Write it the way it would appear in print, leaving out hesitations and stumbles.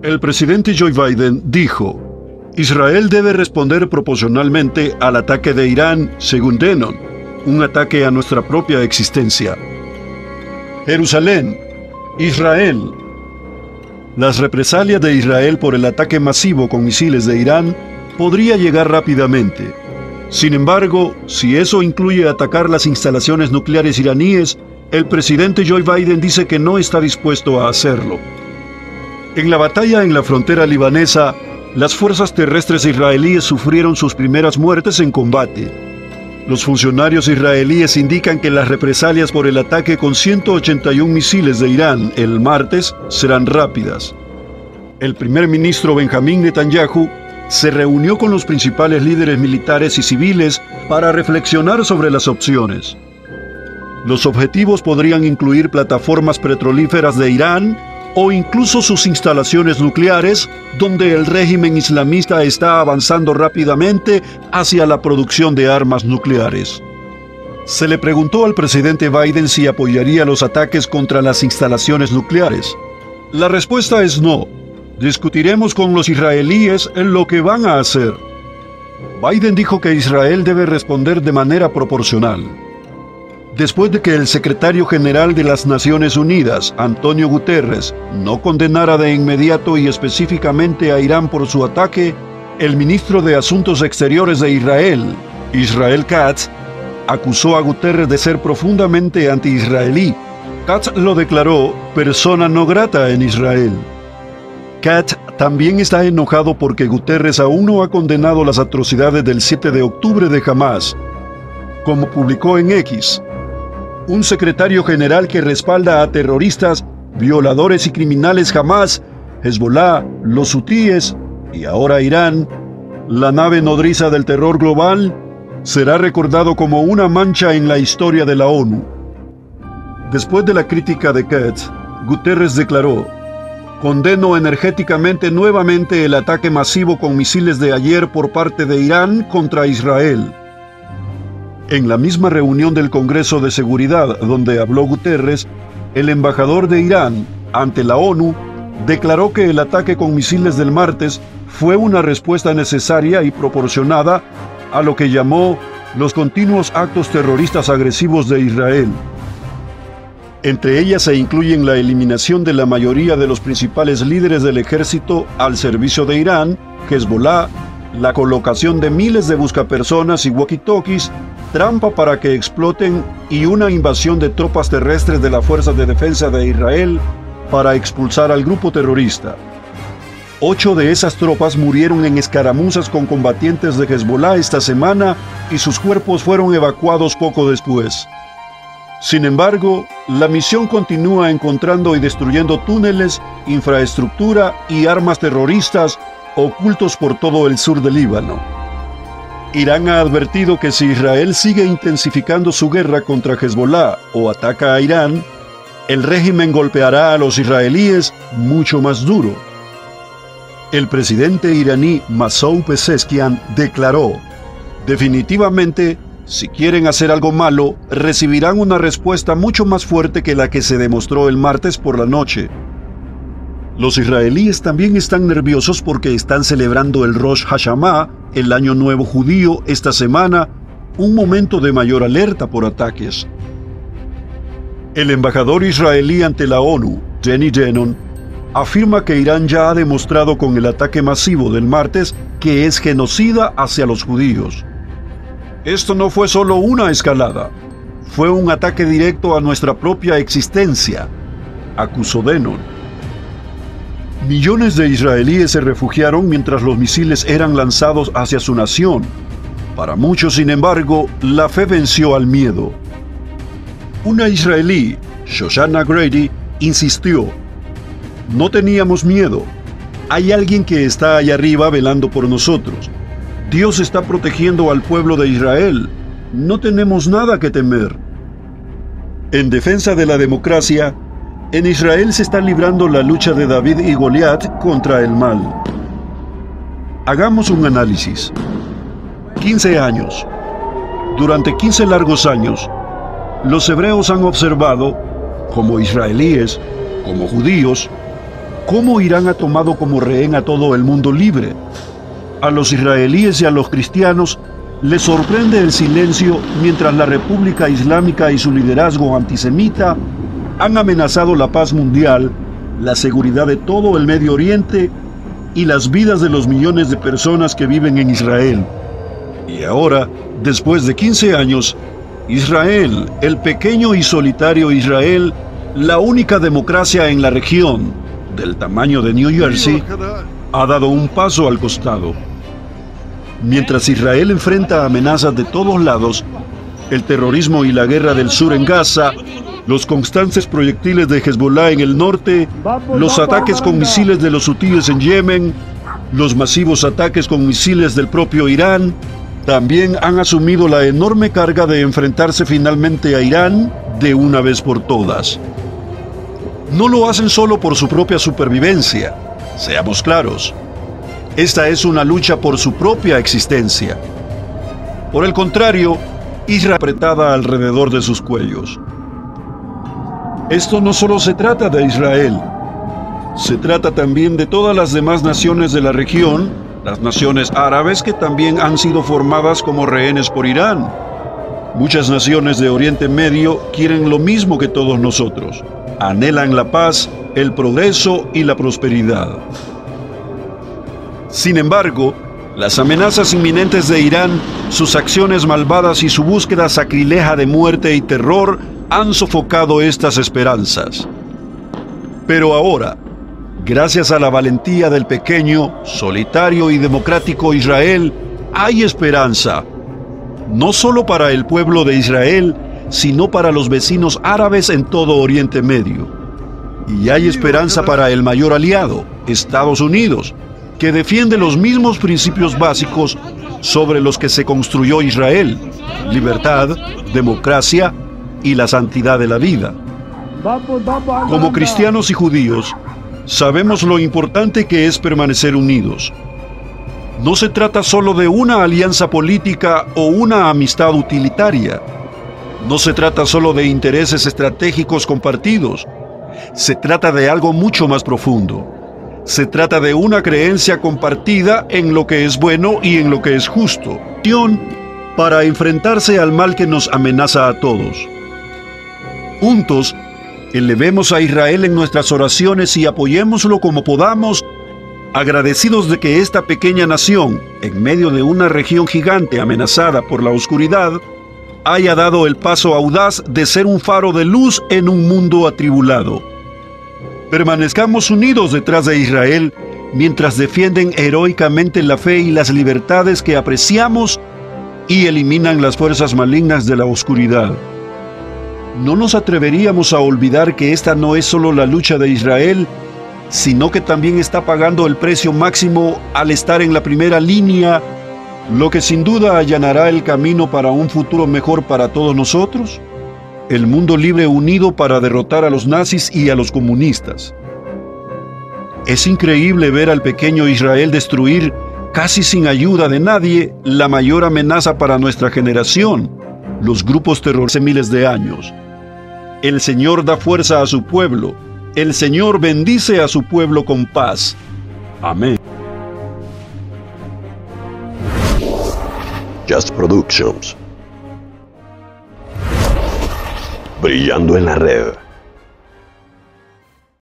El presidente Joe Biden dijo: Israel debe responder proporcionalmente al ataque de Irán, según Dennon, un ataque a nuestra propia existencia. Jerusalén, Israel. Las represalias de Israel por el ataque masivo con misiles de Irán podría llegar rápidamente. Sin embargo, si eso incluye atacar las instalaciones nucleares iraníes, el presidente Joe Biden dice que no está dispuesto a hacerlo. En la batalla en la frontera libanesa, las fuerzas terrestres israelíes sufrieron sus primeras muertes en combate. Los funcionarios israelíes indican que las represalias por el ataque con 181 misiles de Irán el martes serán rápidas. El primer ministro Benjamín Netanyahu se reunió con los principales líderes militares y civiles para reflexionar sobre las opciones. Los objetivos podrían incluir plataformas petrolíferas de Irán o incluso sus instalaciones nucleares, donde el régimen islamista está avanzando rápidamente hacia la producción de armas nucleares. Se le preguntó al presidente Biden si apoyaría los ataques contra las instalaciones nucleares. La respuesta es no. Discutiremos con los israelíes en lo que van a hacer. Biden dijo que Israel debe responder de manera proporcional. Después de que el secretario general de las Naciones Unidas, Antonio Guterres, no condenara de inmediato y específicamente a Irán por su ataque, el ministro de Asuntos Exteriores de Israel, Israel Katz, acusó a Guterres de ser profundamente anti-israelí. Katz lo declaró persona no grata en Israel. Katz también está enojado porque Guterres aún no ha condenado las atrocidades del 7 de octubre de Hamás. Como publicó en X, un secretario general que respalda a terroristas, violadores y criminales Hamás, Hezbollah, los hutíes y ahora Irán, la nave nodriza del terror global, será recordado como una mancha en la historia de la ONU. Después de la crítica de Katz, Guterres declaró: condeno energéticamente nuevamente el ataque masivo con misiles de ayer por parte de Irán contra Israel. En la misma reunión del Congreso de Seguridad donde habló Guterres, el embajador de Irán ante la ONU declaró que el ataque con misiles del martes fue una respuesta necesaria y proporcionada a lo que llamó los continuos actos terroristas agresivos de Israel. Entre ellas se incluyen la eliminación de la mayoría de los principales líderes del ejército al servicio de Irán, Hezbollah, la colocación de miles de buscapersonas y walkie-talkies, trampa para que exploten y una invasión de tropas terrestres de la Fuerza de Defensa de Israel para expulsar al grupo terrorista. 8 de esas tropas murieron en escaramuzas con combatientes de Hezbollah esta semana y sus cuerpos fueron evacuados poco después. Sin embargo, la misión continúa encontrando y destruyendo túneles, infraestructura y armas terroristas ocultos por todo el sur del Líbano. Irán ha advertido que si Israel sigue intensificando su guerra contra Hezbollah o ataca a Irán, el régimen golpeará a los israelíes mucho más duro. El presidente iraní Masoud Pezeshkian declaró: definitivamente, si quieren hacer algo malo, recibirán una respuesta mucho más fuerte que la que se demostró el martes por la noche. Los israelíes también están nerviosos porque están celebrando el Rosh Hashanah, el Año Nuevo Judío, esta semana, un momento de mayor alerta por ataques. El embajador israelí ante la ONU, Danny Danon, afirma que Irán ya ha demostrado con el ataque masivo del martes que es genocida hacia los judíos. Esto no fue solo una escalada, fue un ataque directo a nuestra propia existencia, acusó Danon. Millones de israelíes se refugiaron mientras los misiles eran lanzados hacia su nación. Para muchos, sin embargo, la fe venció al miedo. Una israelí, Shoshana Grady, insistió: no teníamos miedo. Hay alguien que está allá arriba velando por nosotros. Dios está protegiendo al pueblo de Israel. No tenemos nada que temer. En defensa de la democracia, en Israel se está librando la lucha de David y Goliat contra el mal. Hagamos un análisis. 15 años. Durante 15 largos años, los hebreos han observado, como israelíes, como judíos, cómo Irán ha tomado como rehén a todo el mundo libre. A los israelíes y a los cristianos les sorprende el silencio mientras la República Islámica y su liderazgo antisemita han amenazado la paz mundial, la seguridad de todo el Medio Oriente y las vidas de los millones de personas que viven en Israel. Y ahora, después de 15 años, Israel, el pequeño y solitario Israel, la única democracia en la región, del tamaño de New Jersey, ha dado un paso al costado. Mientras Israel enfrenta amenazas de todos lados, el terrorismo y la guerra del sur en Gaza, los constantes proyectiles de Hezbollah en el norte, los ataques con misiles de los hutíes en Yemen, los masivos ataques con misiles del propio Irán, también han asumido la enorme carga de enfrentarse finalmente a Irán de una vez por todas. No lo hacen solo por su propia supervivencia, seamos claros. Esta es una lucha por su propia existencia. Por el contrario, Israel apretada alrededor de sus cuellos. Esto no solo se trata de Israel, se trata también de todas las demás naciones de la región, las naciones árabes que también han sido formadas como rehenes por Irán. Muchas naciones de Oriente Medio quieren lo mismo que todos nosotros. Anhelan la paz, el progreso y la prosperidad. Sin embargo, las amenazas inminentes de Irán, sus acciones malvadas y su búsqueda sacrilega de muerte y terror han sofocado estas esperanzas. Pero ahora, gracias a la valentía del pequeño, solitario y democrático Israel, hay esperanza. No solo para el pueblo de Israel, sino para los vecinos árabes en todo Oriente Medio. Y hay esperanza para el mayor aliado, Estados Unidos, que defiende los mismos principios básicos sobre los que se construyó Israel: libertad, democracia y la santidad de la vida. Como cristianos y judíos, sabemos lo importante que es permanecer unidos. No se trata solo de una alianza política o una amistad utilitaria. No se trata solo de intereses estratégicos compartidos. Se trata de algo mucho más profundo. Se trata de una creencia compartida en lo que es bueno y en lo que es justo, para enfrentarse al mal que nos amenaza a todos. Juntos, elevemos a Israel en nuestras oraciones y apoyémoslo como podamos, agradecidos de que esta pequeña nación, en medio de una región gigante amenazada por la oscuridad, haya dado el paso audaz de ser un faro de luz en un mundo atribulado. Permanezcamos unidos detrás de Israel mientras defienden heroicamente la fe y las libertades que apreciamos y eliminan las fuerzas malignas de la oscuridad. No nos atreveríamos a olvidar que esta no es solo la lucha de Israel, sino que también está pagando el precio máximo al estar en la primera línea, lo que sin duda allanará el camino para un futuro mejor para todos nosotros. El mundo libre unido para derrotar a los nazis y a los comunistas. Es increíble ver al pequeño Israel destruir, casi sin ayuda de nadie, la mayor amenaza para nuestra generación, los grupos terroristas hace miles de años. El Señor da fuerza a su pueblo. El Señor bendice a su pueblo con paz. Amén. Just Productions. Brillando en la red.